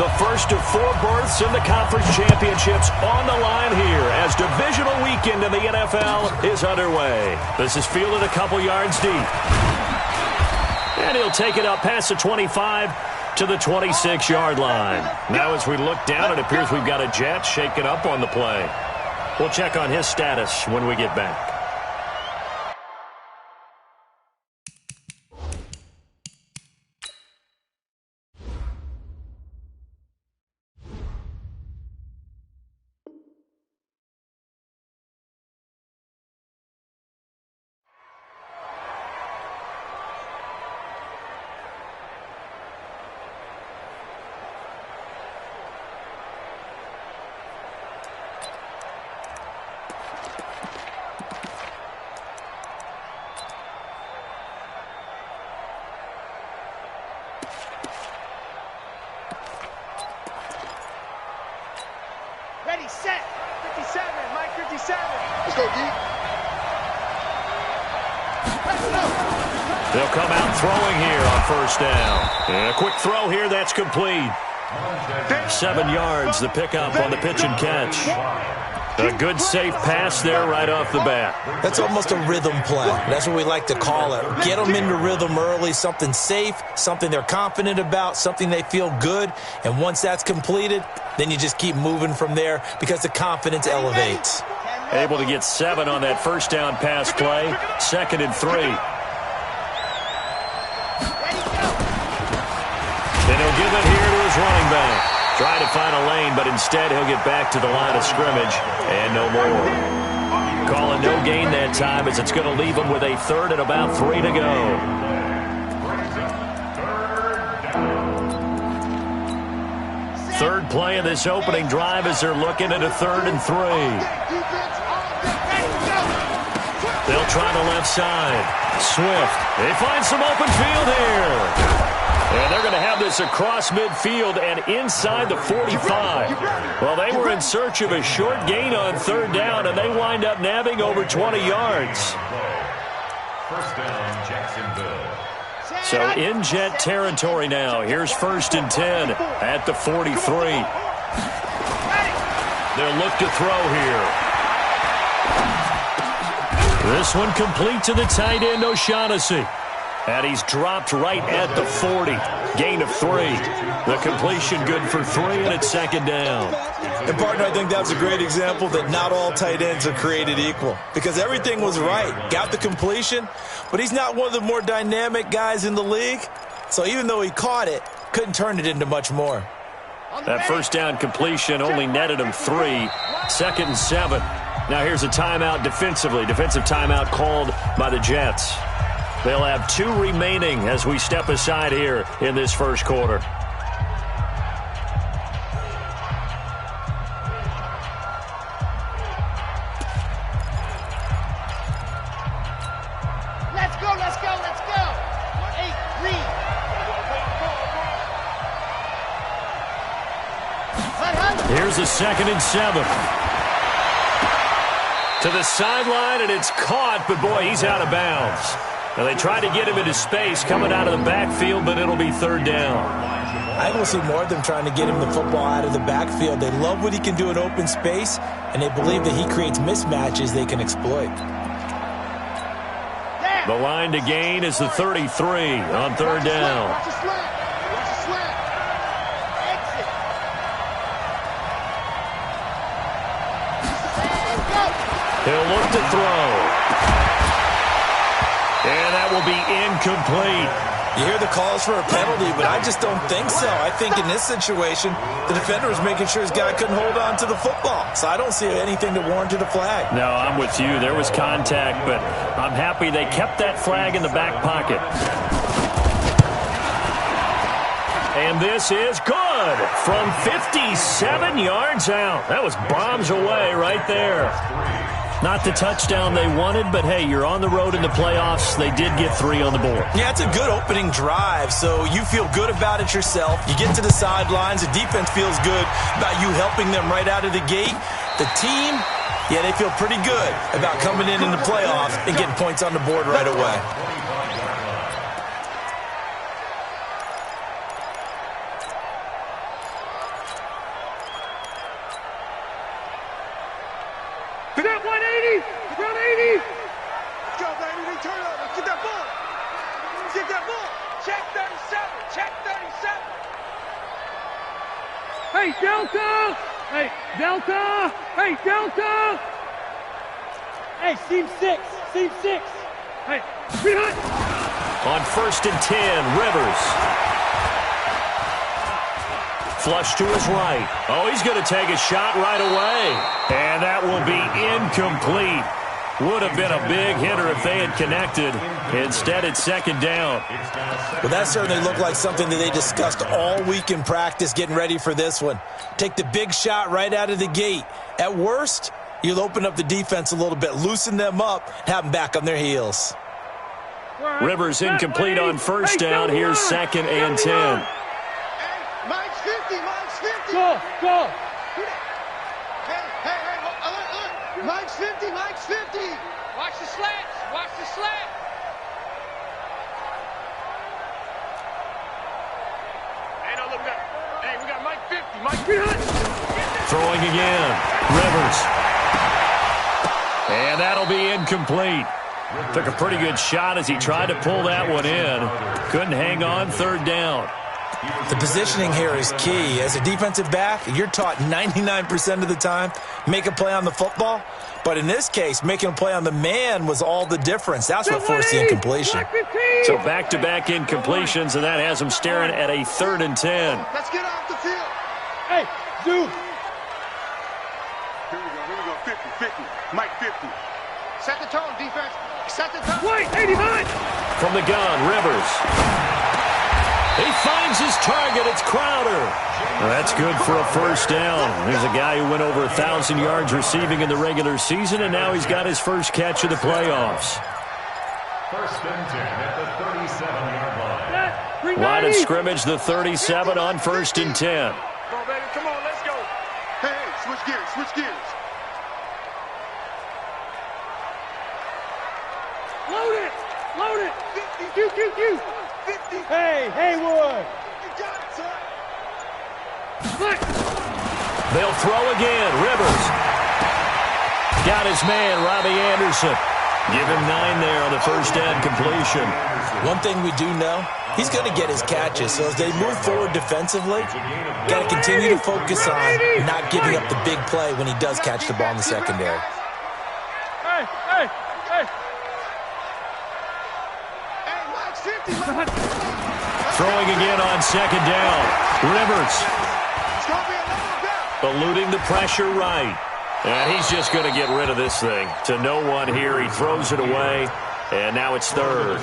The first of 4 berths in the conference championships on the line here as divisional weekend in the NFL is underway. This is fielded a couple yards deep. And he'll take it up past the 25 to the 26-yard line. Now as we look down, it appears we've got a Jet shaken up on the play. We'll check on his status when we get back. Ready, set. 57, Mike 57. Let's go, D. They'll come out throwing here on first down. And a quick throw here, that's complete. 7 yards, the pickup on the pitch and catch. A good, safe pass there right off the bat. That's almost a rhythm play. That's what we like to call it. Get them into rhythm early, something safe, something they're confident about, something they feel good. And once that's completed, then you just keep moving from there because the confidence elevates. Able to get 7 on that first down pass play. 2nd and 3. And he'll give it here to his running back. Try to find a lane, but instead he'll get back to the line of scrimmage and no more. Calling no gain that time as it's going to leave him with a 3rd and about 3 to go. Third play of this opening drive as they're looking at a 3rd and 3. They'll try the left side. Swift. They find some open field here. And they're going to have this across midfield and inside the 45. Well, they were in search of a short gain on 3rd down, and they wind up nabbing over 20 yards. First down, Jacksonville. So in Jet territory now. Here's 1st and 10 at the 43. They'll look to throw here. This one complete to the tight end, O'Shaughnessy. And he's dropped right at the 40. Gain of 3. The completion good for 3, and it's 2nd down. And, partner, I think that's a great example that not all tight ends are created equal. Because everything was right. Got the completion, but he's not one of the more dynamic guys in the league. So even though he caught it, couldn't turn it into much more. That first down completion only netted him 3. 2nd and 7. Now here's a timeout defensively. Defensive timeout called by the Jets. They'll have 2 remaining as we step aside here in this first quarter. Let's go, let's go, let's go. 8, read. Here's a 2nd and 7. To the sideline, and it's caught, but boy, he's out of bounds. Now they try to get him into space coming out of the backfield, but it'll be 3rd down. I don't see more of them trying to get him the football out of the backfield. They love what he can do in open space, and they believe that he creates mismatches they can exploit. The line to gain is the 33 on 3rd down. Watch the slant. Watch the slant. Exit. He'll look to throw. And that will be incomplete. You hear the calls for a penalty, but I just don't think so. I think in this situation, the defender was making sure his guy couldn't hold on to the football. So I don't see anything that warranted a flag. No, I'm with you. There was contact, but I'm happy they kept that flag in the back pocket. And this is good from 57 yards out. That was bombs away right there. Not the touchdown they wanted, but, hey, you're on the road in the playoffs. They did get 3 on the board. Yeah, it's a good opening drive, so you feel good about it yourself. You get to the sidelines. The defense feels good about you helping them right out of the gate. The team, yeah, they feel pretty good about coming in the playoffs and getting points on the board right away. Hey, Delta! Hey, Delta! Hey, Delta! Hey, seam 6. Seam 6. Hey, behind! On 1st and 10, Rivers. Flush to his right. Oh, he's going to take a shot right away. And that will be incomplete. Would have been a big hitter if they had connected. Instead, it's 2nd down. Well, that certainly looked like something that they discussed all week in practice getting ready for this one. Take the big shot right out of the gate. At worst, you'll open up the defense a little bit, loosen them up, and have them back on their heels. Rivers incomplete on 1st down. Here's 2nd and 10. Mike's 50, Mike's 50. Go! Hey, look. Mike's 50, Mike's 50. Watch the slats, watch the slat. Hey, no, look that. Hey, we got Mike 50, Mike 50. Throwing again. Rivers. And that'll be incomplete. Took a pretty good shot as he tried to pull that one in. Couldn't hang on, 3rd down. The positioning here is key. As a defensive back, you're taught 99% of the time, make a play on the football. But in this case, making a play on the man was all the difference. That's what forced the incompletion. So back-to-back incompletions, and that has him staring at a 3rd and 10. Let's get off the field. Hey, Zoom! Here we go, 50, 50, Mike 50. Set the tone, defense. Set the tone. Wait, 89! From the gun, Rivers. He finds his target. It's Crowder. Well, that's good for a 1st down. There's a guy who went over 1,000 yards receiving in the regular season, and now he's got his first catch of the playoffs. 1st and 10 at the 37-yard line. Line of scrimmage, the 37 on 1st and 10. Come on, baby, come on, let's go. Hey, switch gears, switch gears. Load it! 50, Q. 50. Hey, Haywood! You got it, son. They'll throw again. Rivers. Got his man, Robbie Anderson. Give him 9 there on the 1st down completion. One thing we do know, he's going to get his catches. So as they move forward defensively, got to continue to focus on not giving up the big play when he does catch the ball in the secondary. Hey! Hey, Mike's 50, Throwing again on 2nd down. Rivers. It's going to be another down. Eluding the pressure right. And he's just going to get rid of this thing. To no one here. He throws it away. And now it's 3rd.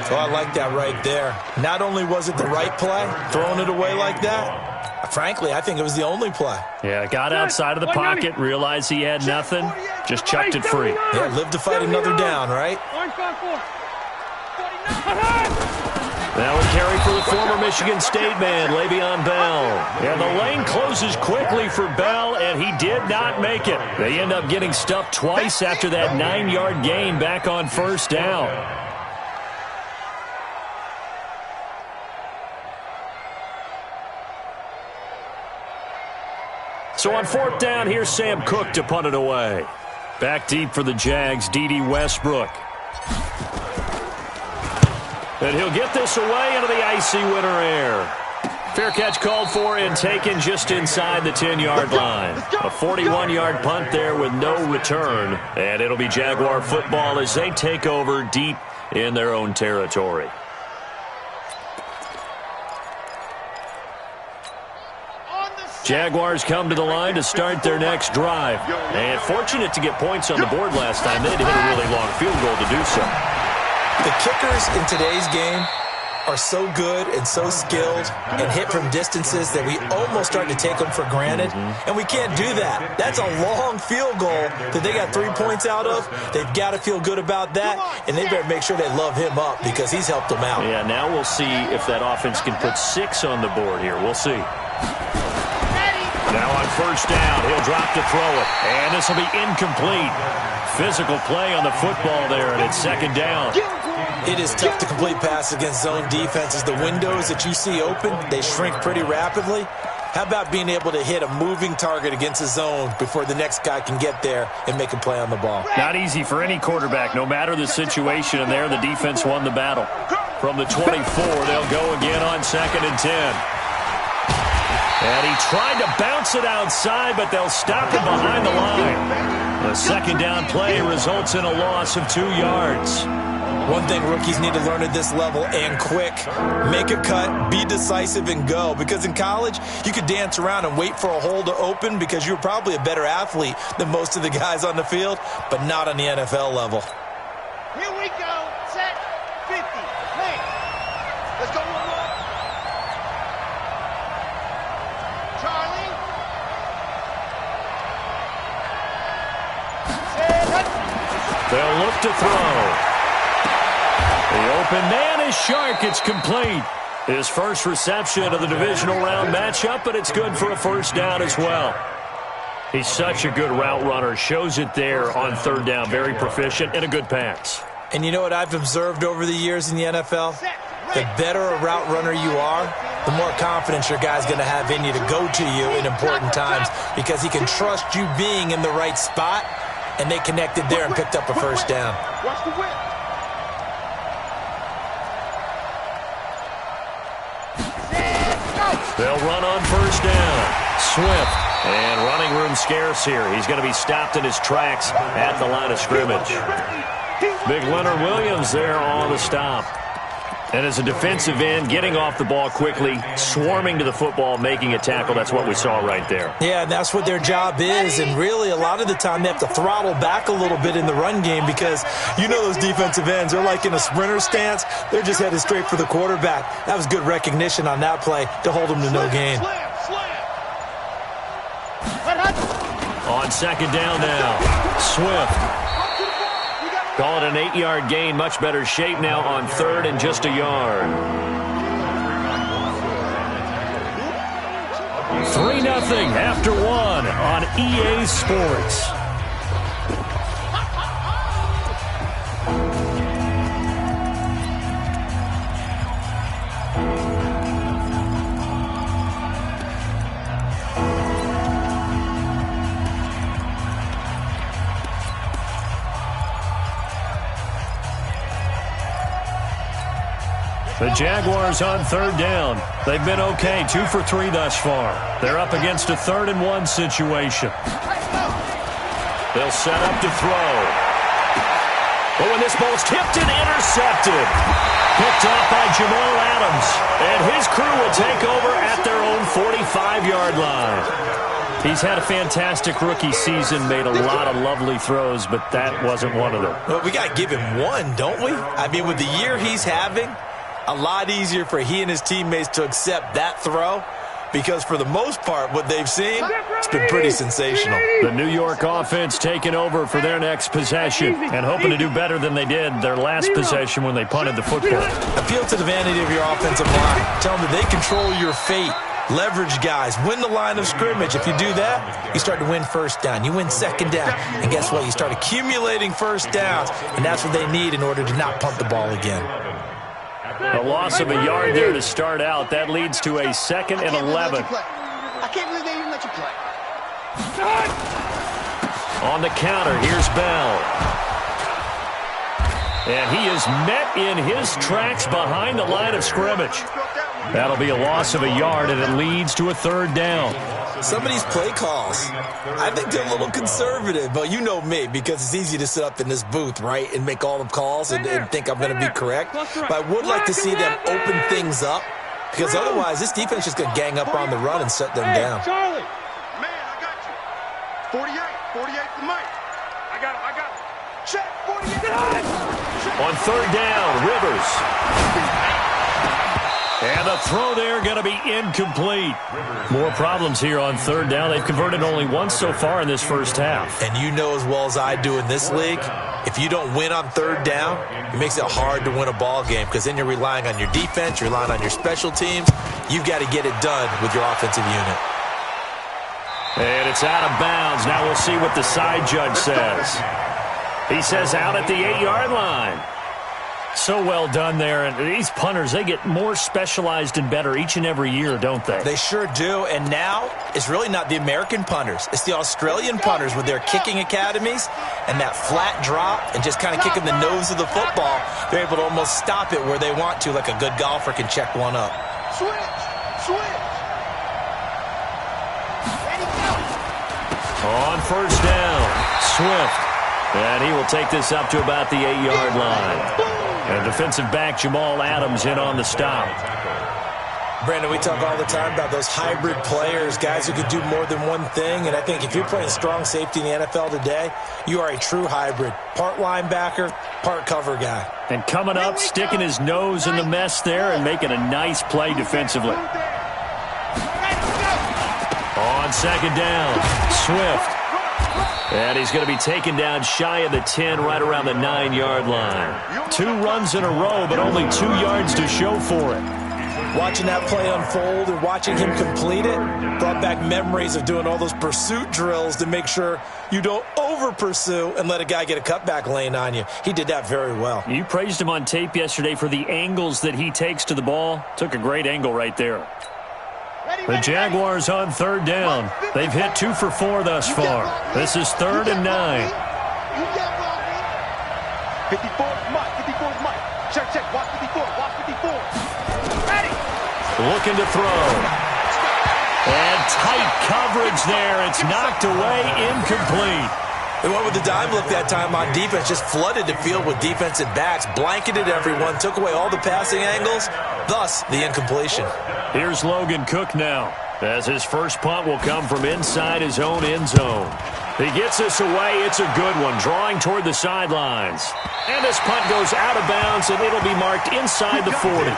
So I like that right there. Not only was it the right play, throwing it away like that, frankly, I think it was the only play. Yeah, got outside of the pocket, realized he had nothing, just chucked it free. Yeah, live to fight another down, right? Now a carry for the former Michigan State man, Le'Veon Bell. And the lane closes quickly for Bell, and he did not make it. They end up getting stuffed twice after that 9-yard gain back on 1st down. So on 4th down, here's Sam Cook to punt it away. Back deep for the Jags, D.D. Westbrook. And he'll get this away into the icy winter air. Fair catch called for and taken just inside the 10-yard line. A 41-yard punt there with no return. And it'll be Jaguar football as they take over deep in their own territory. Jaguars come to the line to start their next drive. And fortunate to get points on the board last time. They had to hit a really long field goal to do so. The kickers in today's game are so good and so skilled and hit from distances that we almost start to take them for granted, and we can't do that. That's a long field goal that they got 3 points out of. They've got to feel good about that, and they better make sure they love him up because he's helped them out. Yeah, now we'll see if that offense can put 6 on the board here. We'll see. Now on 1st down, he'll drop to throw it, and this will be incomplete. Physical play on the football there, and it's 2nd down. It is tough to complete passes against zone defenses. The windows that you see open, they shrink pretty rapidly. How about being able to hit a moving target against a zone before the next guy can get there and make a play on the ball? Not easy for any quarterback, no matter the situation, and there the defense won the battle. From the 24, they'll go again on 2nd and 10. And he tried to bounce it outside, but they'll stop him behind the line. The second down play results in a loss of 2 yards. One thing rookies need to learn at this level, and quick. Make a cut, be decisive, and go. Because in college, you could dance around and wait for a hole to open because you're probably a better athlete than most of the guys on the field, but not on the NFL level. Here we go. Set. 50. Hey. Let's go one more. Charlie. Set. They'll look to throw. The open man is Shark. It's complete. His first reception of the divisional round matchup, but it's good for a first down as well. He's such a good route runner. Shows it there on third down. Very proficient and a good pass. And you know what I've observed over the years in the NFL? The better a route runner you are, the more confidence your guy's going to have in you to go to you in important times because he can trust you being in the right spot, and they connected there and picked up a first down. Watch the whip. They'll run on first down. Swift. And running room scarce here. He's going to be stopped in his tracks at the line of scrimmage. Big Leonard Williams there on the stop. And as a defensive end, getting off the ball quickly, swarming to the football, making a tackle. That's what we saw right there. Yeah, and that's what their job is. And really, a lot of the time, they have to throttle back a little bit in the run game because you know those defensive ends, they're like in a sprinter stance. They're just headed straight for the quarterback. That was good recognition on that play to hold them to no gain. On second down now, Swift. Call it an 8-yard gain. Much better shape now on third and just a yard. 3-0 after 1 on EA Sports. The Jaguars on third down. They've been okay, 2 for 3 thus far. They're up against a 3rd and 1 situation. They'll set up to throw. Oh, and this ball's tipped and intercepted. Picked off by Jamal Adams. And his crew will take over at their own 45-yard line. He's had a fantastic rookie season, made a lot of lovely throws, but that wasn't one of them. Well, we got to give him one, don't we? I mean, with the year he's having, a lot easier for he and his teammates to accept that throw because for the most part, what they've seen, it's been pretty sensational. The New York offense taking over for their next possession and hoping to do better than they did their last possession when they punted the football. Appeal to the vanity of your offensive line. Tell them that they control your fate. Leverage guys. Win the line of scrimmage. If you do that, you start to win first down. You win second down. And guess what? You start accumulating first downs. And that's what they need in order to not punt the ball again. A loss of a yard there to start out. That leads to a 2nd and 11. I can't believe they even let you play. On the counter, here's Bell. And he is met in his tracks behind the line of scrimmage. That'll be a loss of a yard, and it leads to a 3rd down. Some of these play calls, I think they're a little conservative, but you know me, because it's easy to sit up in this booth, right, and make all the calls and think I'm going to be correct. But I would like to see them open things up, because otherwise this defense is just going to gang up on the run and shut them down. Charlie. Man, I got you. 48 for Mike. I got him. Check, 48. On 3rd down, Rivers. And the throw there going to be incomplete. More problems here on 3rd down. They've converted only once so far in this first half. And you know as well as I do in this league, if you don't win on 3rd down, it makes it hard to win a ball game because then you're relying on your defense, you're relying on your special teams. You've got to get it done with your offensive unit. And it's out of bounds. Now we'll see what the side judge says. He says out at the 8-yard line. So well done there. And these punters, they get more specialized and better each and every year, don't they? They sure do. And now it's really not the American punters. It's the Australian punters with their kicking academies and that flat drop and just kind of kicking the nose of the football. They're able to almost stop it where they want to, like a good golfer can check one up. Switch. On first down, Swift. And he will take this up to about the 8-yard line. And defensive back Jamal Adams in on the stop. Brandon, we talk all the time about those hybrid players, guys who could do more than one thing. And I think if you're playing strong safety in the NFL today, you are a true hybrid. Part linebacker, part cover guy. And coming up, sticking his nose in the mess there and making a nice play defensively. On second down, Swift. And he's going to be taken down shy of the 10, right around the 9-yard line. 2 runs in a row, but only 2 yards to show for it. Watching that play unfold and watching him complete it brought back memories of doing all those pursuit drills to make sure you don't over-pursue and let a guy get a cutback lane on you. He did that very well. You praised him on tape yesterday for the angles that he takes to the ball. Took a great angle right there. The Jaguars on third down. They've hit 2 for 4 thus far. This is 3rd and 9. 54 is Mike. 54 is Mike. Check. Watch 54. Watch 54. Ready. Looking to throw. And tight coverage there. It's knocked away, incomplete. They went with the dime look that time on defense, just flooded the field with defensive backs, blanketed everyone, took away all the passing angles, thus the incompletion. Here's Logan Cook now, as his first punt will come from inside his own end zone. He gets this away. It's a good one, drawing toward the sidelines. And this punt goes out of bounds, and it'll be marked inside the 40.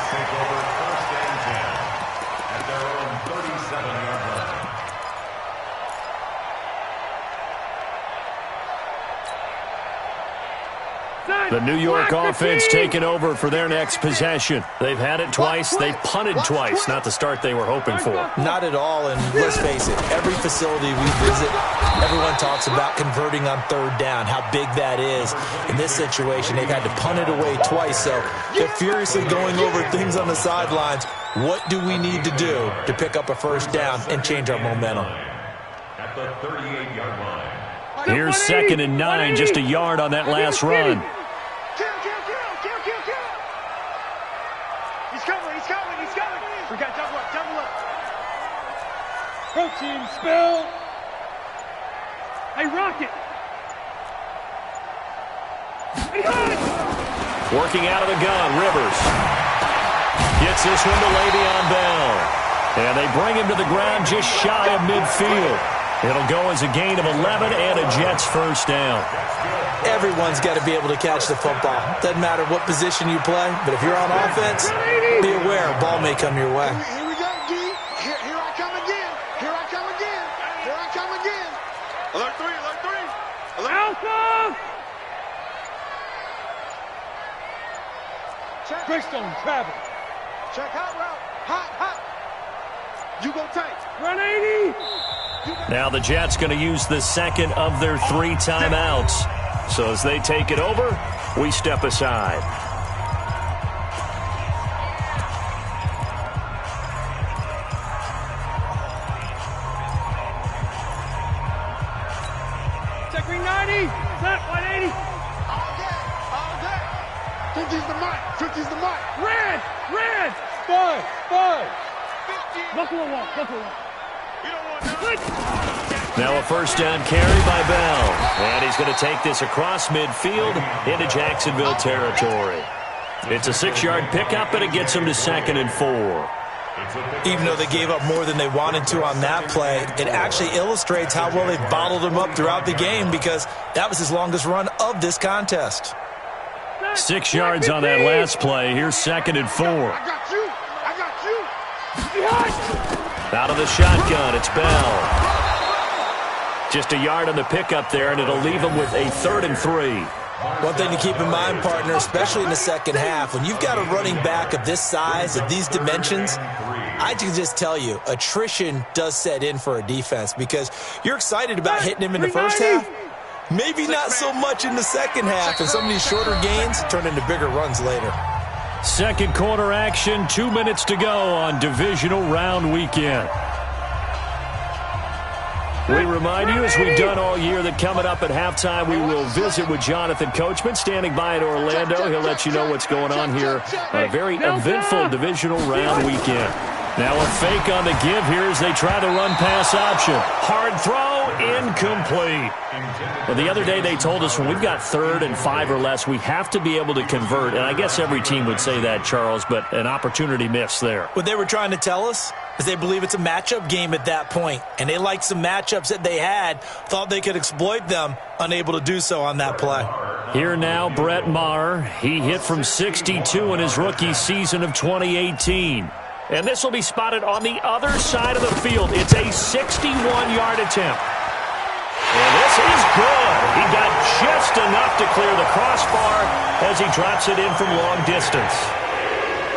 The New York offense taking over for their next possession. They've had it twice. They've punted twice. Not the start they were hoping for. Not at all, and let's face it, every facility we visit, everyone talks about converting on third down, how big that is. In this situation, they've had to punt it away twice, so they're furiously going over things on the sidelines. What do we need to do to pick up a first down and change our momentum? At the 38-yard line. Here's 2nd and 9, just a yard on that last run. Kill. He's coming. We got double up. Go team, spill. Hey, Rocket. Working out of the gun, Rivers. Gets this one to Le'Veon Bell. And they bring him to the ground just shy of midfield. It'll go as a gain of 11 and a Jets first down. Everyone's got to be able to catch the football. Doesn't matter what position you play, but if you're on offense, be aware a ball may come your way. Here we go, D. Here I come again. Alert 3. Alpha! Check. Greystone, travel. Check hot route. Hot. You go tight. Run 80. Now the Jets going to use the second of their 3 timeouts. So as they take it over, we step aside. Check ring 90. Set 180. All day. 50's the mic. Red. 5. Buffalo walk. You don't want that. Now a first down carry by Bell. And he's going to take this across midfield into Jacksonville territory. It's a 6-yard pickup, and it gets him to 2nd and 4. Even though they gave up more than they wanted to on that play, it actually illustrates how well they've bottled him up throughout the game because that was his longest run of this contest. 6 yards on that last play. Here's 2nd and 4. I got you. Out of the shotgun, it's Bell. Just a yard on the pickup there, and it'll leave him with a 3rd and 3. One thing to keep in mind, partner, especially in the second half, when you've got a running back of this size, of these dimensions, I can just tell you, attrition does set in for a defense because you're excited about hitting him in the first half. Maybe not so much in the second half, and some of these shorter gains turn into bigger runs later. Second quarter action, 2 minutes to go on divisional round weekend. We remind you, as we've done all year, that coming up at halftime, we will visit with Jonathan Coachman, standing by in Orlando. He'll let you know what's going on here on a very eventful divisional round weekend. Now a fake on the give here as they try the run-pass option. Hard throw, now incomplete. Well, the other day they told us when we've got 3rd and 5 or less, we have to be able to convert. And I guess every team would say that, Charles, but an opportunity missed there. What they were trying to tell us is they believe it's a matchup game at that point, and they liked some matchups that they had, thought they could exploit them, unable to do so on that play. Here now, Brett Maher. He hit from 62 in his rookie season of 2018. And this will be spotted on the other side of the field. It's a 61-yard attempt. And this is good. He got just enough to clear the crossbar as he drops it in from long distance.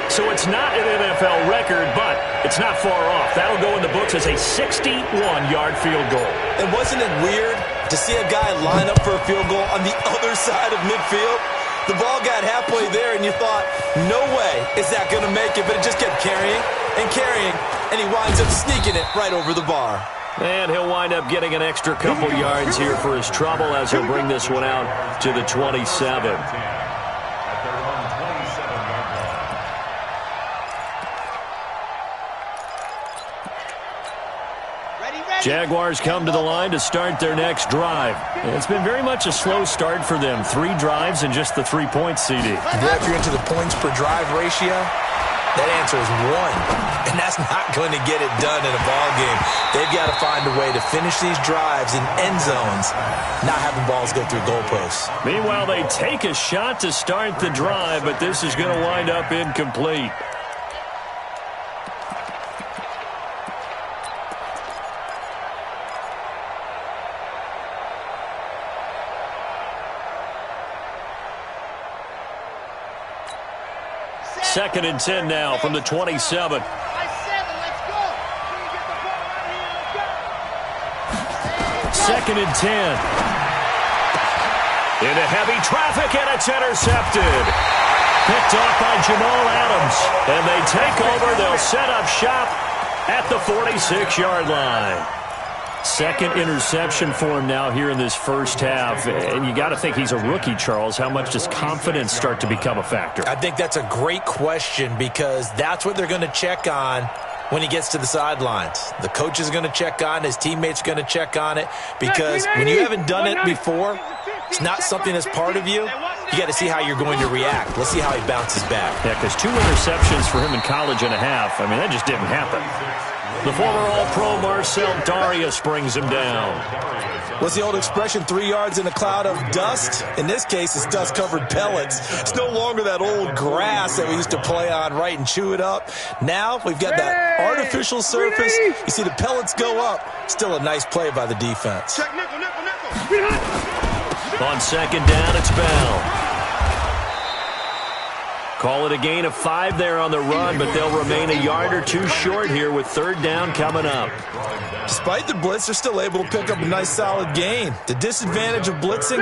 So it's not an NFL record, but it's not far off. That'll go in the books as a 61-yard field goal. And wasn't it weird to see a guy line up for a field goal on the other side of midfield? The ball got halfway there, and you thought, no way is that going to make it, but it just kept carrying, and he winds up sneaking it right over the bar. And he'll wind up getting an extra couple yards here for his trouble as he'll bring this one out to the 27. Jaguars come to the line to start their next drive. It's been very much a slow start for them. 3 drives and just the 3 points, CD. If you're into the points per drive ratio, that answer is 1. And that's not going to get it done in a ball game. They've got to find a way to finish these drives in end zones, not having balls go through goalposts. Meanwhile, they take a shot to start the drive, but this is going to wind up incomplete. Second and 10 now from the 27. Second and 10. Into heavy traffic, and it's intercepted. Picked off by Jamal Adams. And they take over. They'll set up shop at the 46-yard line. Second interception for him now here in this first half. And you got to think he's a rookie, Charles. How much does confidence start to become a factor? I think that's a great question because that's what they're going to check on when he gets to the sidelines. The coach is going to check on, his teammates are going to check on it because when you haven't done it before, it's not something that's part of you. You got to see how you're going to react. Let's see how he bounces back. Yeah, because 2 interceptions for him in college and a half. I mean, that just didn't happen. The former All-Pro Marcel Darius brings him down. What's the old expression, 3 yards in a cloud of dust? In this case, it's dust-covered pellets. It's no longer that old grass that we used to play on, right, and chew it up. Now we've got that artificial surface. You see the pellets go up. Still a nice play by the defense. Check nickel, nickel, nickel. On second down, it's Bell. Call it a gain of 5 there on the run, but they'll remain a yard or 2 short here with third down coming up. Despite the blitz, they're still able to pick up a nice solid gain. The disadvantage of blitzing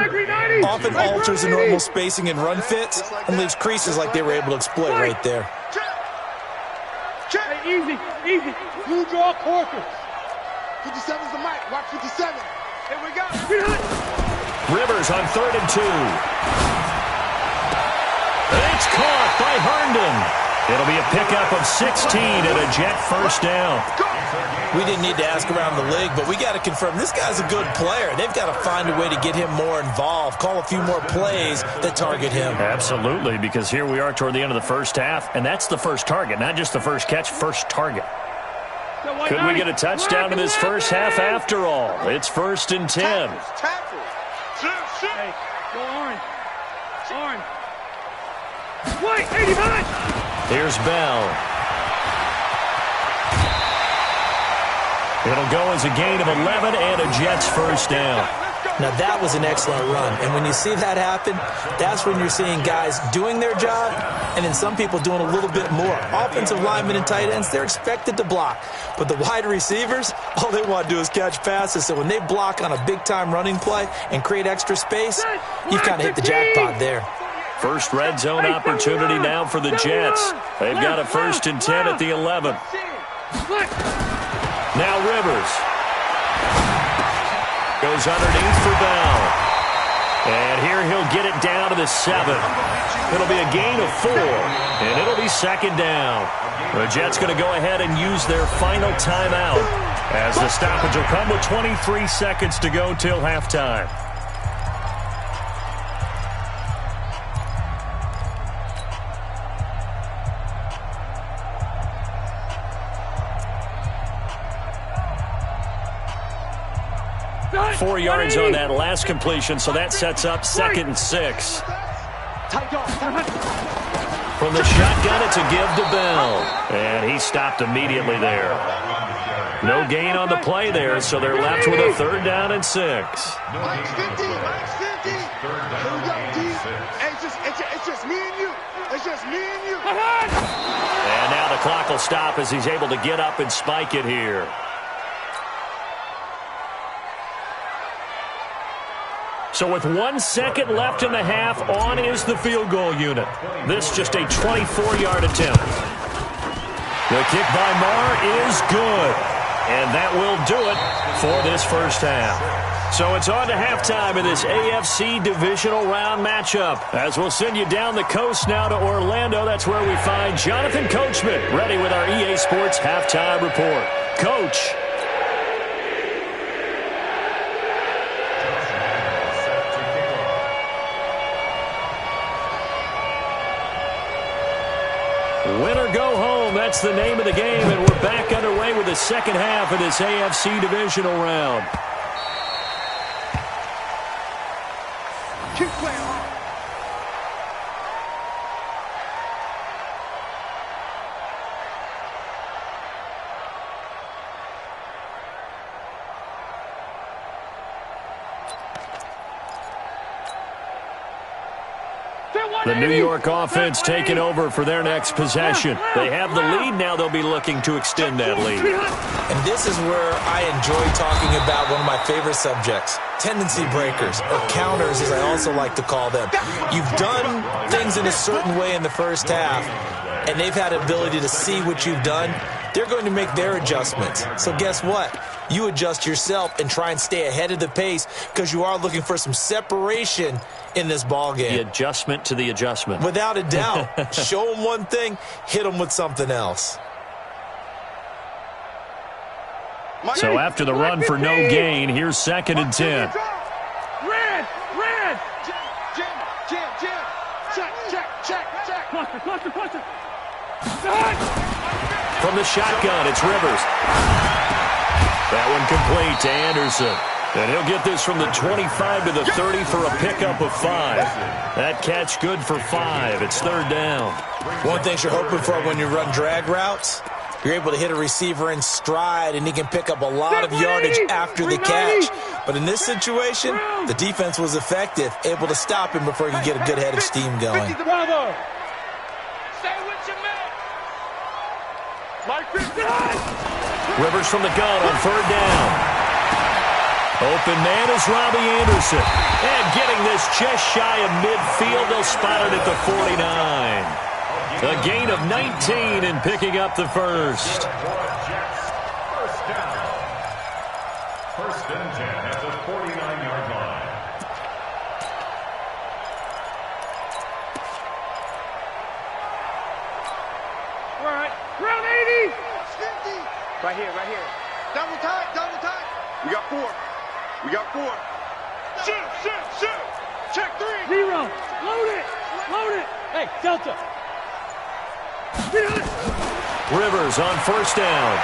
often alters the normal spacing and run fits and leaves creases like they were able to exploit right there. Hey, easy, easy. You draw quarters. 57's the mic. Watch 57. Here we go. Rivers on 3rd and 2. It's caught by Herndon. It'll be a pickup of 16 and a Jet first down. We didn't need to ask around the league, but we got to confirm this guy's a good player. They've got to find a way to get him more involved, call a few more plays that target him. Absolutely, because here we are toward the end of the first half, and that's the first target, not just the first catch, first target. Could we get a touchdown in this first half after all? It's 1st and 10. Hey, go orange. Orange. White, 85. Here's Bell. It'll go as a gain of 11 and a Jets first down. Now, that was an excellent run. And when you see that happen, that's when you're seeing guys doing their job and then some people doing a little bit more. Offensive linemen and tight ends, they're expected to block. But the wide receivers, all they want to do is catch passes. So when they block on a big-time running play and create extra space, you've kind of hit the jackpot there. First red zone opportunity now for the Jets. They've got a 1st and 10 at the 11. Now Rivers. Goes underneath for Bell. And here he'll get it down to the 7. It'll be a gain of 4. And it'll be 2nd down. The Jets going to go ahead and use their final timeout. As the stoppage will come with 23 seconds to go till halftime. Four yards on that last completion, so that sets up 2nd and 6. From the shotgun, it's a give to Bell. And he stopped immediately there. No gain on the play there, so they're left with a 3rd down and 6. Max 50, Max 50. Here we go, D. Hey, it's just me and you. It's just me and you. And now the clock will stop as he's able to get up and spike it here. So with 1 second left in the half, on is the field goal unit. This just a 24-yard attempt. The kick by Marr is good. And that will do it for this first half. So it's on to halftime in this AFC divisional round matchup. As we'll send you down the coast now to Orlando, that's where we find Jonathan Coachman ready with our EA Sports halftime report. Coach. Win or go home, that's the name of the game, and we're back underway with the second half of this AFC divisional round. Keep playing hard. The New York offense taking over for their next possession. They have the lead. Now they'll be looking to extend that lead. And this is where I enjoy talking about one of my favorite subjects, tendency breakers, or counters as I also like to call them. You've done things in a certain way in the first half, and they've had the ability to see what you've done. They're going to make their adjustments. So guess what? You adjust yourself and try and stay ahead of the pace because you are looking for some separation in this ball game. The adjustment to the adjustment. Without a doubt. Show them one thing, hit them with something else. So after the run for no gain, here's 2nd and 10. Red! Check. Cluster. From the shotgun, it's Rivers. That one complete to Anderson. And he'll get this from the 25 to the 30 for a pickup of 5. That catch good for 5. It's 3rd down. One thing you're hoping for when you run drag routes, you're able to hit a receiver in stride, and he can pick up a lot of yardage after the catch. But in this situation, the defense was effective, able to stop him before he could get a good head of steam going. Bravo! Stay with your man. Mike 50. Rivers from the gun on 3rd down. Open man is Robbie Anderson. And getting this just shy of midfield, they'll spot it at the 49. A gain of 19 and picking up the first. First down. 1st and 10 at the 49-yard line. All right. Round 80! 50. Right here. Double time. We got 4. Shoot. Check 3. 0. Load it. Hey, Delta. Rivers on 1st down.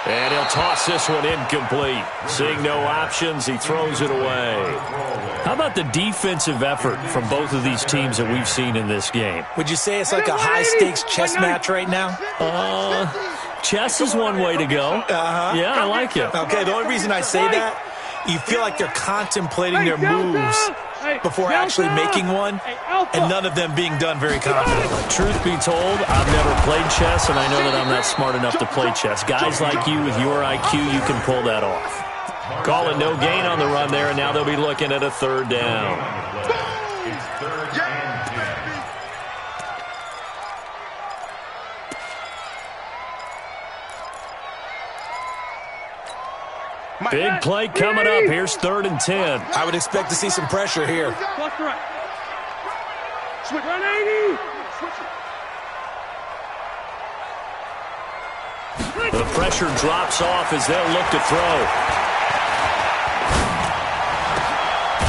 And he'll toss this one incomplete. Seeing no options, he throws it away. How about the defensive effort from both of these teams that we've seen in this game? Would you say it's like a high-stakes chess match right now? Chess is one way to go. Yeah, I like it. Okay, the only reason I say that, you feel like they're contemplating their moves before actually making one, and none of them being done very confidently. Truth be told, I've never played chess, and I know that I'm not smart enough to play chess. Guys like you with your IQ, you can pull that off. Call it no gain on the run there, and now they'll be looking at a 3rd down. It's 3rd and 10. Big play coming up. Here's 3rd and 10. I would expect to see some pressure here. Cluster right. Switch. 180. The pressure drops off as they'll look to throw.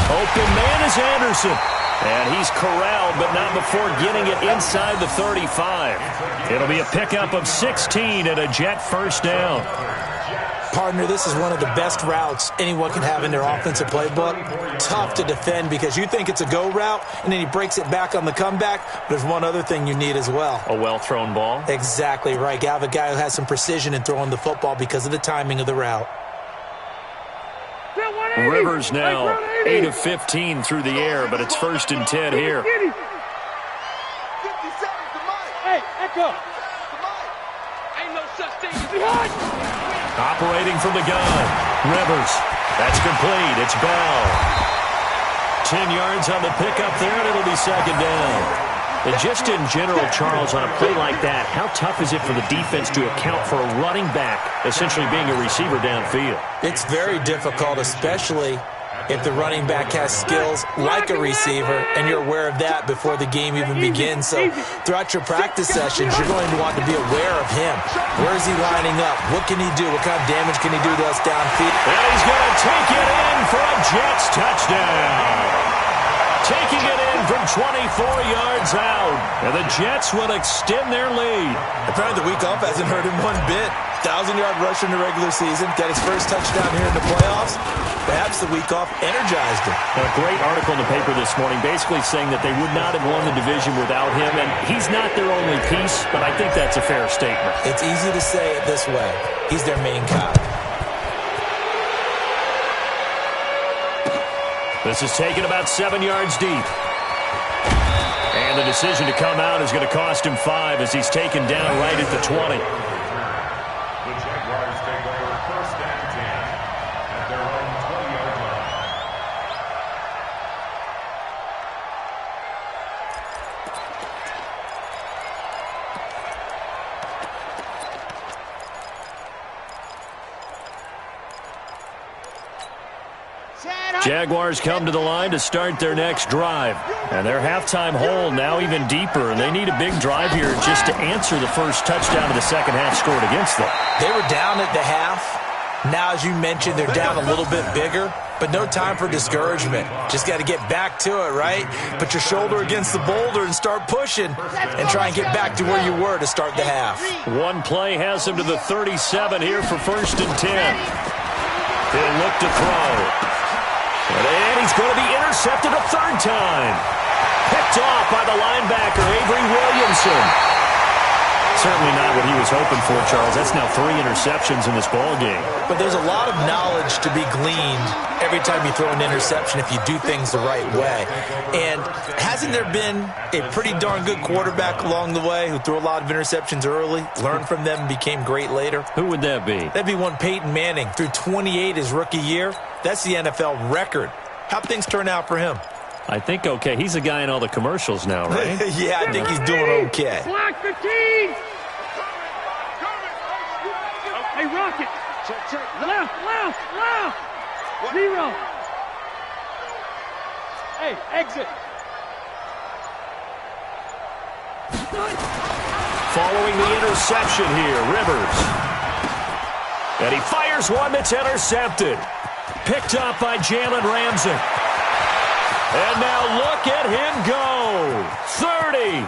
Open man is Anderson. And he's corralled, but not before getting it inside the 35. It'll be a pickup of 16 and a Jet first down. Partner, this is one of the best routes anyone can have in their offensive playbook. Tough to defend because you think it's a go route, and then he breaks it back on the comeback. But there's one other thing you need as well. A well-thrown ball? Exactly right. You have a guy who has some precision in throwing the football because of the timing of the route. Rivers now 8 of 15 through the air, but it's 1st and 10 here. 50 seconds to Mike. Hey, echo. Ain't no such thing as behind. Operating from the gun. Rivers. That's complete. It's Bell. 10 yards on the pickup there, and it'll be 2nd down. And just in general, Charles, on a play like that, how tough is it for the defense to account for a running back essentially being a receiver downfield? It's very difficult, especially if the running back has skills like a receiver, and you're aware of that before the game even begins. So throughout your practice sessions, you're going to want to be aware of him. Where is he lining up? What can he do? What kind of damage can he do to us downfield? And he's going to take it in for a Jets touchdown. Taking it in from 24 yards out. And the Jets will extend their lead. Apparently the week off hasn't hurt him one bit. 1,000-yard rusher in the regular season. Got his first touchdown here in the playoffs. Perhaps the week off energized him. A great article in the paper this morning basically saying that they would not have won the division without him. And he's not their only piece, but I think that's a fair statement. It's easy to say it this way. He's their main guy. This is taken about 7 yards deep. And the decision to come out is going to cost him 5 as he's taken down right at the 20. The Jaguars take over 1st and 10 at their own 20-yard line. Jaguars come to the line to start their next drive. And their halftime hole now even deeper, and they need a big drive here just to answer the first touchdown of the second half scored against them. They were down at the half. Now, as you mentioned, they're down a little bit bigger, but no time for discouragement. Just got to get back to it, right? Put your shoulder against the boulder and start pushing and try and get back to where you were to start the half. One play has him to the 37 here for 1st and 10. He'll look to throw. And he's going to be intercepted a 3rd time. Picked off by the linebacker, Avery Williamson. Certainly not what he was hoping for, Charles. That's now 3 interceptions in this ballgame. But there's a lot of knowledge to be gleaned every time you throw an interception if you do things the right way. And hasn't there been a pretty darn good quarterback along the way who threw a lot of interceptions early, learned from them, and became great later? Who would that be? That'd be one Peyton Manning. Threw 28 his rookie year. That's the NFL record. How'd things turn out for him? I think okay. He's a guy in all the commercials now, right? Yeah, I think he's doing okay. Slack 15. Hey, Rocket. Left. 0. Hey, exit. Following the interception here, Rivers. And he fires one that's intercepted. Picked up by Jalen Ramsey. And now look at him go. 30,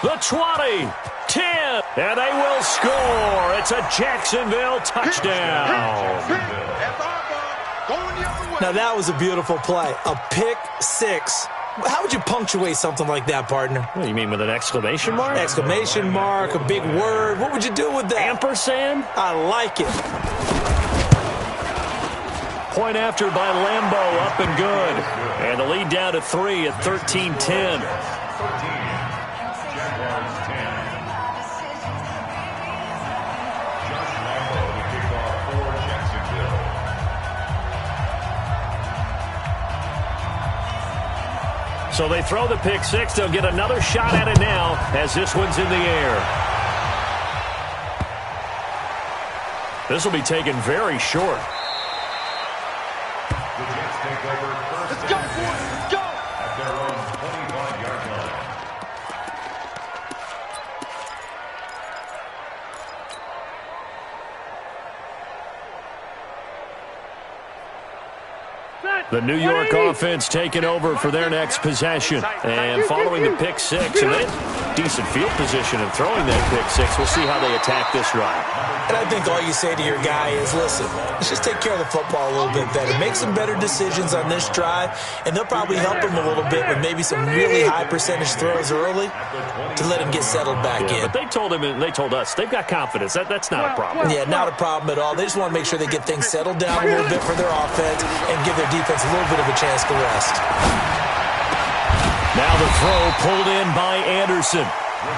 the 20, 10, and they will score. It's a Jacksonville touchdown. Now that was a beautiful play. A pick 6. How would you punctuate something like that, partner? What do you mean, with an exclamation mark? Exclamation mark, a big word. What would you do with that? Ampersand? I like it. Point after by Lambeau, up and good. And the lead down to 3 at 13-10. Jaguars 10. Josh Lambeau to kick off for Jacksonville. So they throw the pick 6. They'll get another shot at it now as this one's in the air. This will be taken very short. The Jets take over 1st Let's go, and 10 boys. Let's go. at their own 25-yard line. The New York offense taking over for their next possession. And following the pick six, and they had decent field position in throwing that pick six. We'll see how they attack this drive. And I think all you say to your guy is, listen, let's just take care of the football a little bit better. Make some better decisions on this drive, and they'll probably help him a little bit with maybe some really high percentage throws early to let him get settled back in. But they told him and they told us they've got confidence. That's not a problem. Yeah, not a problem at all. They just want to make sure they get things settled down a little bit for their offense and give their defense a little bit of a chance to rest. Now the throw pulled in by Anderson.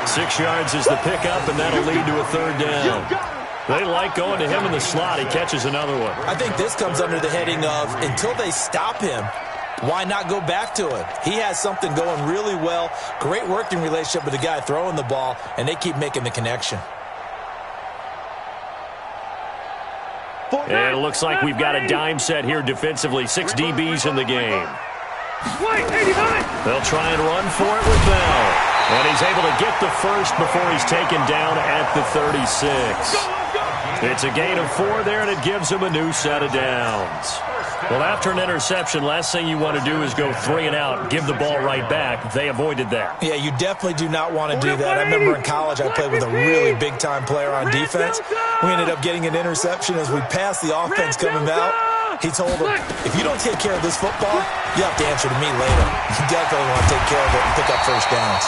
6 yards is the pickup, and that'll lead to a third down. They like going to him in the slot. He catches another one. I think this comes under the heading of until they stop him, why not go back to him? He has something going really well. Great working relationship with the guy throwing the ball, and they keep making the connection. And it looks like we've got a dime set here defensively. 6 DBs in the game. They'll try and run for it with Bell. And he's able to get the first before he's taken down at the 36. It's a gain of 4 there, and it gives him a new set of downs. Well, after an interception, last thing you want to do is go 3 and out, give the ball right back. They avoided that. Yeah, you definitely do not want to do that. I remember in college I played with a really big-time player on defense. We ended up getting an interception as we passed the offense coming out. He told him, if you don't take care of this football, you have to answer to me later. You definitely want to take care of it and pick up first downs.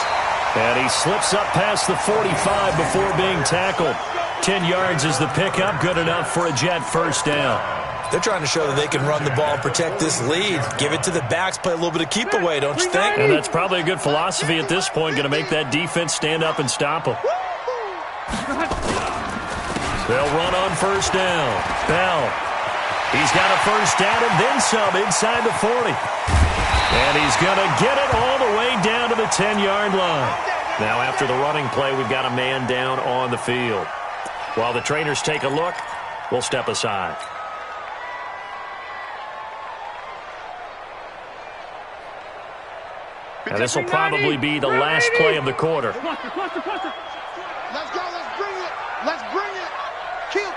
And he slips up past the 45 before being tackled. 10 yards is the pickup, good enough for a Jet first down. They're trying to show that they can run the ball and protect this lead. Give it to the backs, play a little bit of keep away, don't you think? And that's probably a good philosophy at this point, going to make that defense stand up and stop them. They'll run on first down. Bell. He's got a first down and then some inside the 40. And he's going to get it all the way down to the 10-yard line. Now after the running play, we've got a man down on the field. While the trainers take a look, we'll step aside. Now this will probably be the last play of the quarter. Let's go. Let's bring it. Let's bring it. Kill.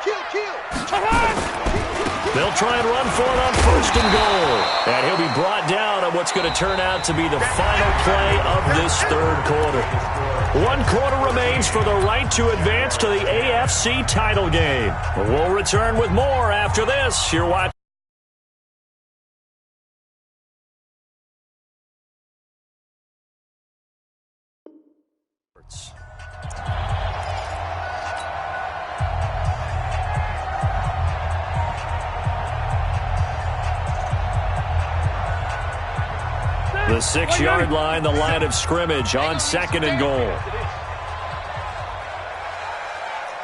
They'll try and run for it on first and goal. And he'll be brought down on what's going to turn out to be the final play of this third quarter. 1 quarter remains for the right to advance to the AFC title game. We'll return with more after this. You're watching. The 6-yard line, the line of scrimmage on second and goal.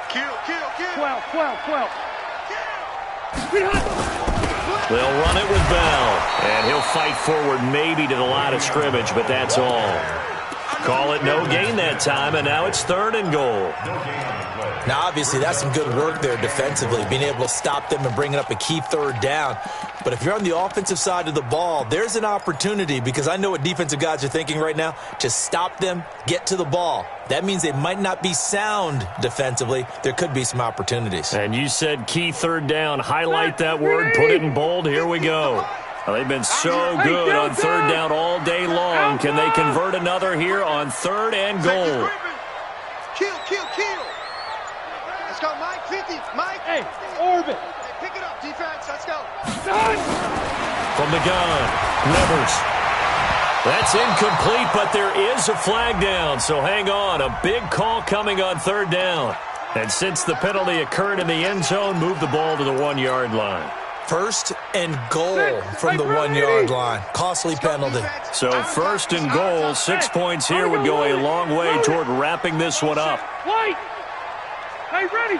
Kill. 12. They'll run it with Bell, and he'll fight forward maybe to the line of scrimmage, but that's all. Call it no gain that time, and now it's third and goal. Now, obviously, that's some good work there defensively, being able to stop them and bringing up a key third down. But if you're on the offensive side of the ball, there's an opportunity, because I know what defensive guys are thinking right now, to stop them, get to the ball. That means they might not be sound defensively. There could be some opportunities. And you said key third down. Highlight that word, put it in bold. Here we go. Well, they've been so good on third down all day long. Can they convert another here on third and goal? Kill. Let's go, Mike. 50. Mike. Hey, orbit. Hey, pick it up, defense. Let's go. From the gun, Rivers. That's incomplete, but there is a flag down, so hang on. A big call coming on third down. And since the penalty occurred in the end zone, move the ball to the 1-yard line. First and goal from the 1-yard line. Costly penalty. So first and goal, 6 points here would go a long way toward wrapping this one up. White. Hey, ready.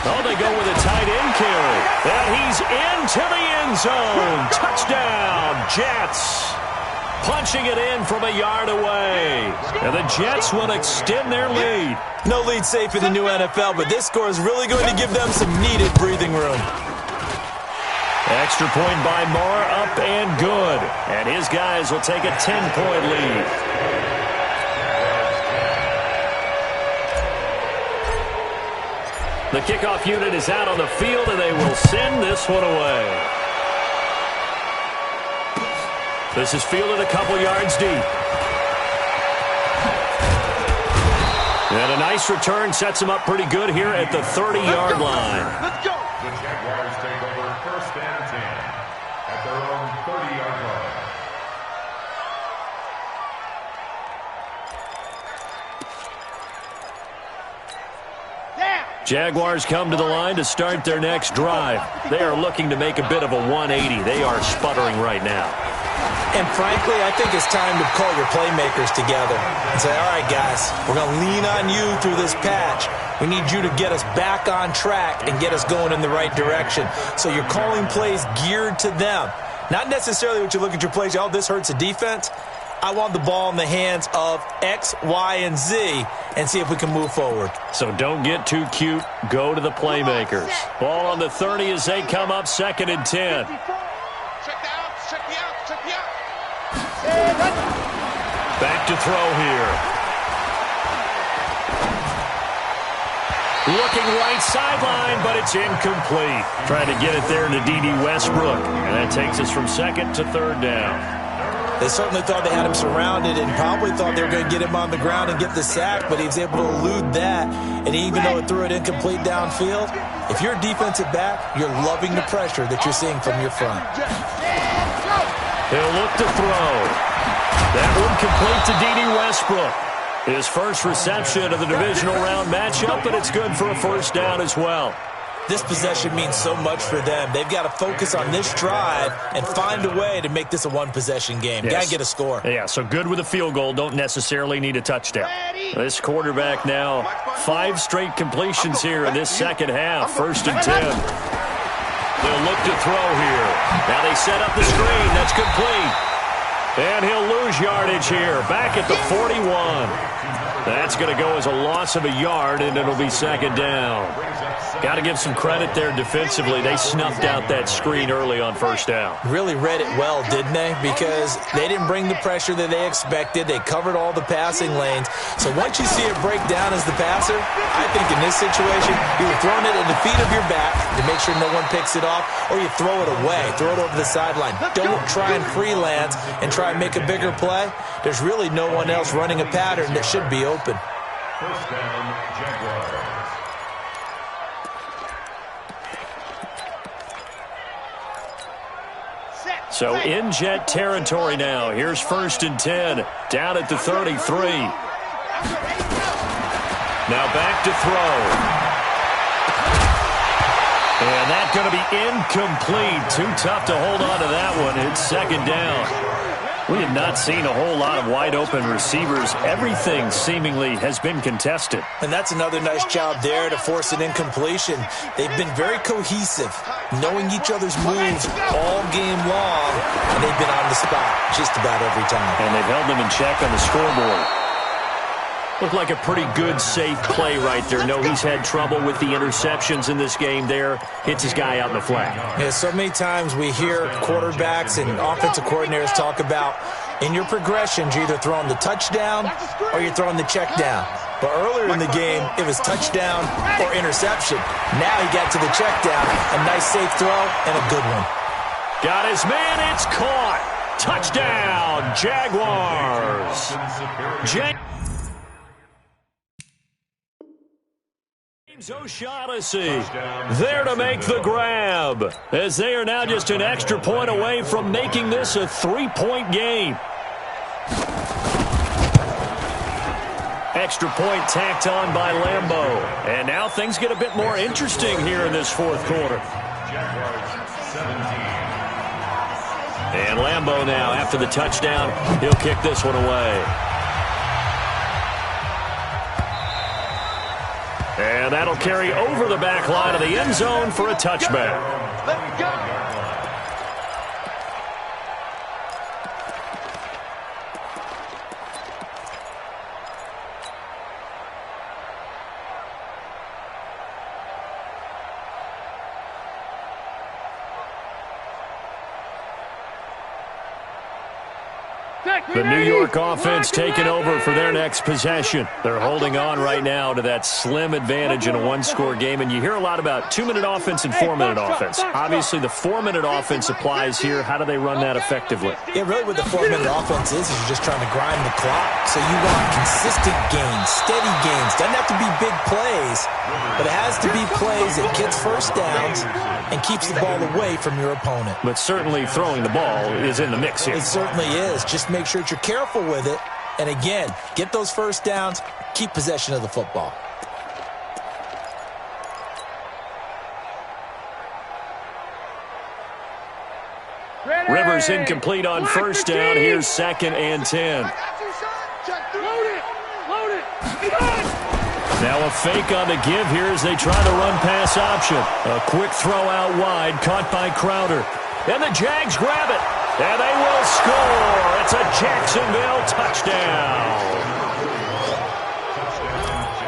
Oh, they go with a tight end carry. And he's into the end zone. Touchdown, Jets. Punching it in from a yard away. And the Jets will extend their lead. No lead safe in the new NFL, but this score is really going to give them some needed breathing room. Extra point by Marr, up and good. And his guys will take a 10-point lead. The kickoff unit is out on the field, and they will send this one away. This is fielded a couple yards deep. And a nice return sets him up pretty good here at the 30-yard line. Let's go. The Jaguars take over first and 10 at their own 30-yard line. Jaguars come to the line to start their next drive. They are looking to make a bit of a 180. They are sputtering right now. And frankly, I think it's time to call your playmakers together and say, all right, guys, we're going to lean on you through this patch. We need you to get us back on track and get us going in the right direction. So you're calling plays geared to them. Not necessarily what you look at your plays, oh, this hurts the defense. I want the ball in the hands of X, Y, and Z and see if we can move forward. So don't get too cute. Go to the playmakers. Ball on the 30 as they come up 2nd and 10. Check the outs, check the outs, check the outs. Back to throw here. Looking right sideline, but it's incomplete. Trying to get it there to D.D. Westbrook. And that takes us from 2nd to 3rd down. They certainly thought they had him surrounded and probably thought they were going to get him on the ground and get the sack, but he was able to elude that. And even though it threw it incomplete downfield, if you're a defensive back, you're loving the pressure that you're seeing from your front. He'll look to throw. That one complete to D.D. Westbrook. His first reception of the divisional round matchup, and it's good for a first down as well. This possession means so much for them. They've got to focus on this drive and find a way to make this a one-possession game. Yes. Got to get a score. Yeah, so good with a field goal. Don't necessarily need a touchdown. This quarterback now, 5 straight completions here in this second half. 1st and 10. They'll look to throw here. Now they set up the screen. That's complete. And he'll lose yardage here. Back at the 41. That's going to go as a loss of a yard, and it'll be 2nd down. Got to give some credit there defensively. They snuffed out that screen early on 1st down. Really read it well, didn't they? Because they didn't bring the pressure that they expected. They covered all the passing lanes. So once you see it break down as the passer, I think in this situation, you're throwing it at the feet of your back to make sure no one picks it off, or you throw it away, throw it over the sideline. Don't try and freelance and try and make a bigger play. There's really no one else running a pattern that should be open. First down, Jaguars. So in Jet territory now. Here's 1st and 10. Down at the 33. Now back to throw. And that's going to be incomplete. Too tough to hold on to that one. It's 2nd down. We have not seen a whole lot of wide-open receivers. Everything seemingly has been contested. And that's another nice job there to force an incompletion. They've been very cohesive, knowing each other's moves all game long, and they've been on the spot just about every time. And they've held them in check on the scoreboard. Looked like a pretty good, safe play right there. No, he's had trouble with the interceptions in this game there. Hits his guy out in the flat. Yeah, so many times we hear quarterbacks and offensive coordinators talk about in your progressions, you're either throwing the touchdown or you're throwing the check down. But earlier in the game, it was touchdown or interception. Now he got to the check down. A nice safe throw and a good one. Got his man. It's caught. Touchdown, Jaguars. O'Shaughnessy there to make the grab, as they are now just an extra point away from making this a 3-point game. Extra point tacked on by Lambeau. And now things get a bit more interesting here in this 4th quarter. And Lambeau now, after the touchdown, he'll kick this one away. And that'll carry over the back line of the end zone for a touchback. Let's go. The New York offense taking over for their next possession. They're holding on right now to that slim advantage in a one-score game, and you hear a lot about 2-minute offense and 4-minute offense. Obviously, the 4-minute offense applies here. How do they run that effectively? Yeah, really what the 4-minute offense is you're just trying to grind the clock. So you want consistent gains, steady gains. Doesn't have to be big plays, but it has to be plays that gets first downs and keeps the ball away from your opponent. But certainly throwing the ball is in the mix here. It certainly is. Just make sure that you're careful with it. And again, get those first downs, keep possession of the football. Rivers incomplete on first down. Here's 2nd and 10. Load it! Load it! Now a fake on the give here as they try the run-pass option. A quick throw out wide, caught by Crowder. And the Jags grab it. And they will score. It's a Jacksonville touchdown.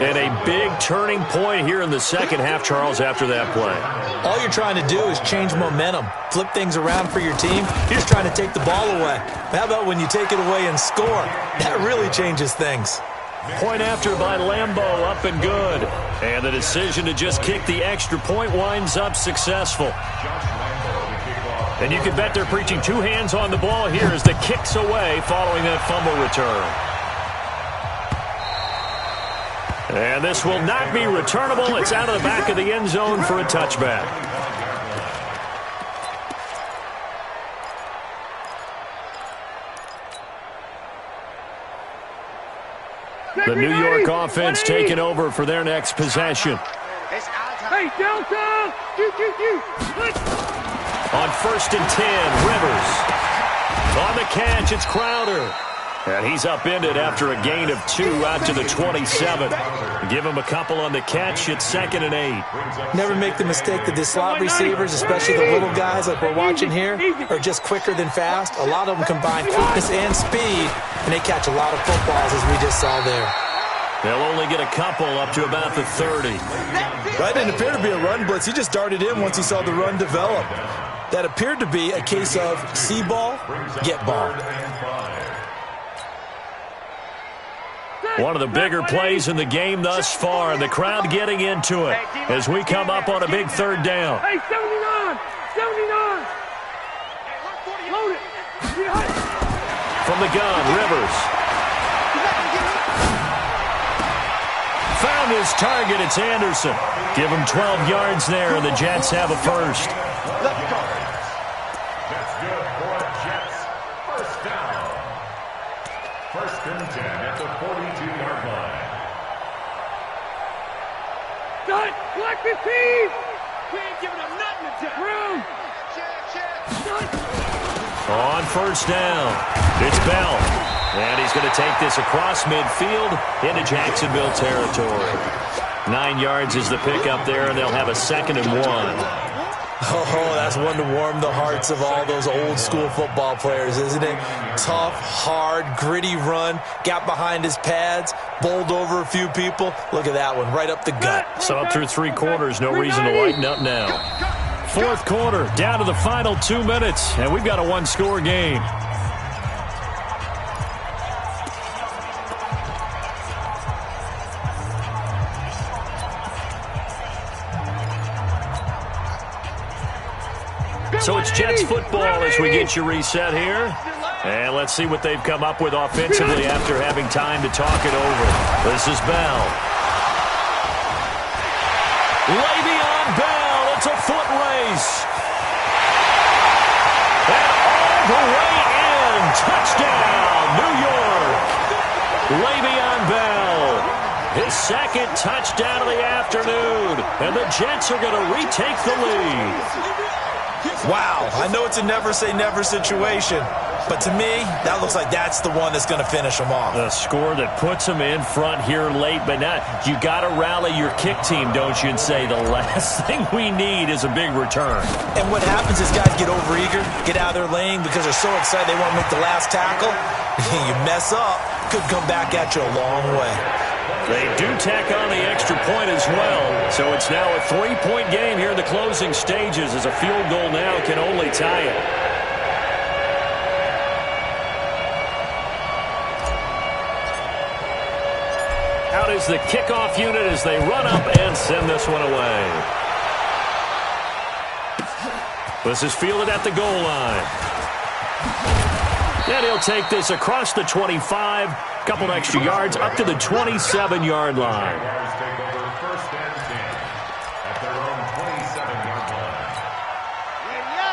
And a big turning point here in the second half, Charles, after that play. All you're trying to do is change momentum, flip things around for your team. You're just trying to take the ball away. How about when you take it away and score? That really changes things. Point after by Lambeau, up and good. And the decision to just kick the extra point winds up successful. And you can bet they're preaching 2 hands on the ball here as the kick's away following that fumble return. And this will not be returnable. It's out of the back of the end zone for a touchback. The New York offense taking over for their next possession. Hey, Delta! On 1st and 10, Rivers. On the catch, it's Crowder. And he's upended after a gain of 2 out to the 27. Give him a couple on the catch. It's 2nd and 8. Never make the mistake that the slot receivers, especially the little guys like we're watching here, are just quicker than fast. A lot of them combine quickness and speed, and they catch a lot of footballs, as we just saw there. They'll only get a couple up to about the 30. That didn't appear to be a run blitz. He just darted in once he saw the run develop. That appeared to be a case of see ball, get ball. One of the bigger plays in the game thus far, and the crowd getting into it as we come up on a big 3rd down. Hey, 79! 79! Load it! From the gun, Rivers. Found his target, it's Anderson. Give him 12 yards there, and the Jets have a first. That's good for the Jets. First down. 1st and 10 at the 42-yard line. Done! Black 15! We ain't giving them nothing to check. Room! On 1st down, it's Bell. And he's going to take this across midfield into Jacksonville territory. 9 yards is the pickup there, and they'll have a 2nd and 1. Oh, that's one to warm the hearts of all those old-school football players, isn't it? Tough, hard, gritty run, got behind his pads, bowled over a few people. Look at that one, right up the gut. So up through 3 quarters, no reason to lighten up now. 4th quarter, down to the final 2 minutes, and we've got a 1-score game. So it's Jets football as we get you reset here. And let's see what they've come up with offensively after having time to talk it over. This is Bell. Le'Veon Bell. It's a foot race. And all the way in. Touchdown, New York. Le'Veon Bell. His 2nd touchdown of the afternoon. And the Jets are going to retake the lead. Wow, I know it's a never-say-never situation, but to me, that looks like that's the one that's going to finish them off. A score that puts them in front here late, but now you got to rally your kick team, don't you, and say the last thing we need is a big return. And what happens is guys get overeager, get out of their lane because they're so excited they want to make the last tackle. You mess up, could come back at you a long way. They do tack on the extra point as well. So it's now a 3-point game here in the closing stages as a field goal now can only tie it. is the kickoff unit as they run up and send this one away. This is fielded at the goal line. And he'll take this across the 25, couple extra yards up to the 27-yard line. Jaguars take over first and 10 at their own 27-yard line.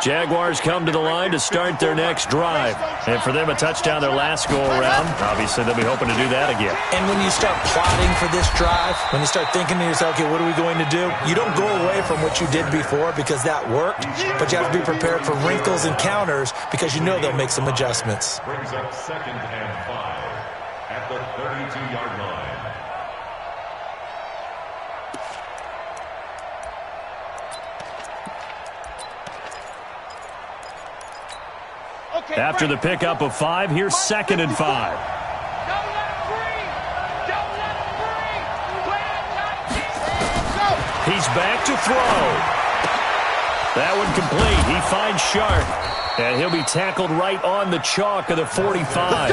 Jaguars come to the line to start their next drive. And for them, a touchdown their last go-around. Obviously, they'll be hoping to do that again. And when you start plotting for this drive, when you start thinking to yourself, okay, what are we going to do? You don't go away from what you did before because that worked, but you have to be prepared for wrinkles and counters because you know they'll make some adjustments. Brings up 2nd and 5 at the 32-yard line. After the pickup of 5, here's 2nd and 5. Don't let him breathe. Don't let him breathe. Play that tight. Go. He's back to throw. That one complete. He finds Sharp. And he'll be tackled right on the chalk of the 45.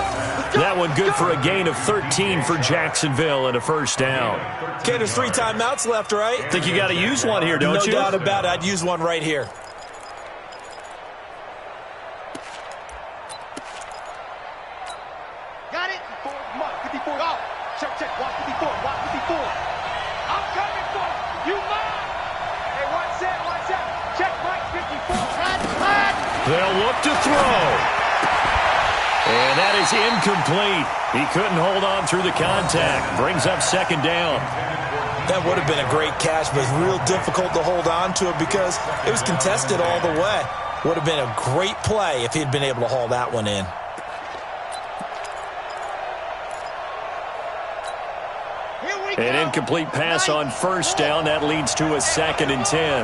That one good for a gain of 13 for Jacksonville and a first down. Okay, there's 3 timeouts left, right? Think you got to use one here, don't you? No doubt about it. I'd use one right here. Got it. 54. Go. Check. Watch 54. I'm coming for you. You mine. Hey, watch that. Check Mike 54. They'll look to throw. And that is incomplete. He couldn't hold on through the contact. Brings up 2nd down. That would have been a great catch, but it's real difficult to hold on to it because it was contested all the way. Would have been a great play if he'd been able to haul that one in. An incomplete pass on first down. That leads to a 2nd and 10.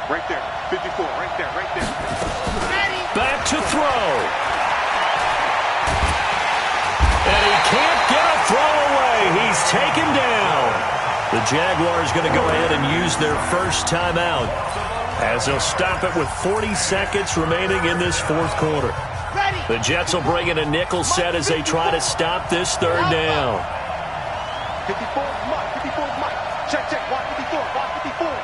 Right there. 54. Right there. Back to throw. And he can't get a throw away. He's taken down. The Jaguars going to go ahead and use their first timeout as they'll stop it with 40 seconds remaining in this 4th quarter. The Jets will bring in a nickel set as they try to stop this 3rd down. 54 Mike. Check. Watch 54. Watch the flood.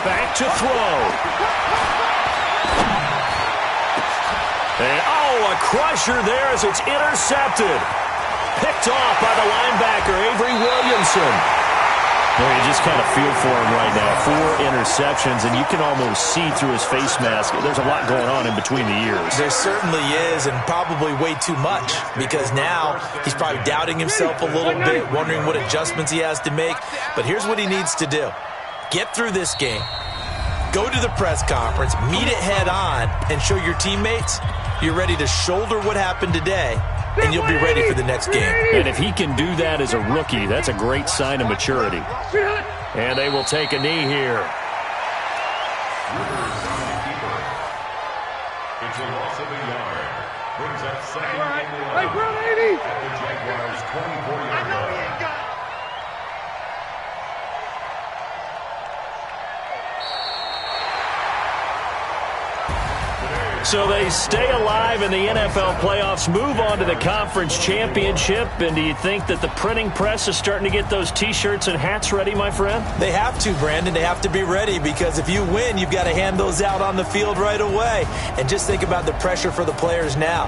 Back to throw. And, a crusher there as it's intercepted. Picked off by the linebacker, Avery Williamson. Well, you just kind of feel for him right now. 4 interceptions, and you can almost see through his face mask. There's a lot going on in between the ears. There certainly is, and probably way too much, because now he's probably doubting himself a little bit, wondering what adjustments he has to make. But here's what he needs to do. Get through this game. Go to the press conference, meet it head on, and show your teammates you're ready to shoulder what happened today, and you'll be ready for the next game. And if he can do that as a rookie, that's a great sign of maturity. And they will take a knee here. It's a loss of a yard. Brings up 2nd and 11 Hey, bro, 80. at the Jaguars' 24-yard line. So they stay alive in the NFL playoffs, move on to the conference championship. And do you think that the printing press is starting to get those T-shirts and hats ready, my friend? They have to, Brandon. They have to be ready because if you win, you've got to hand those out on the field right away. And just think about the pressure for the players now.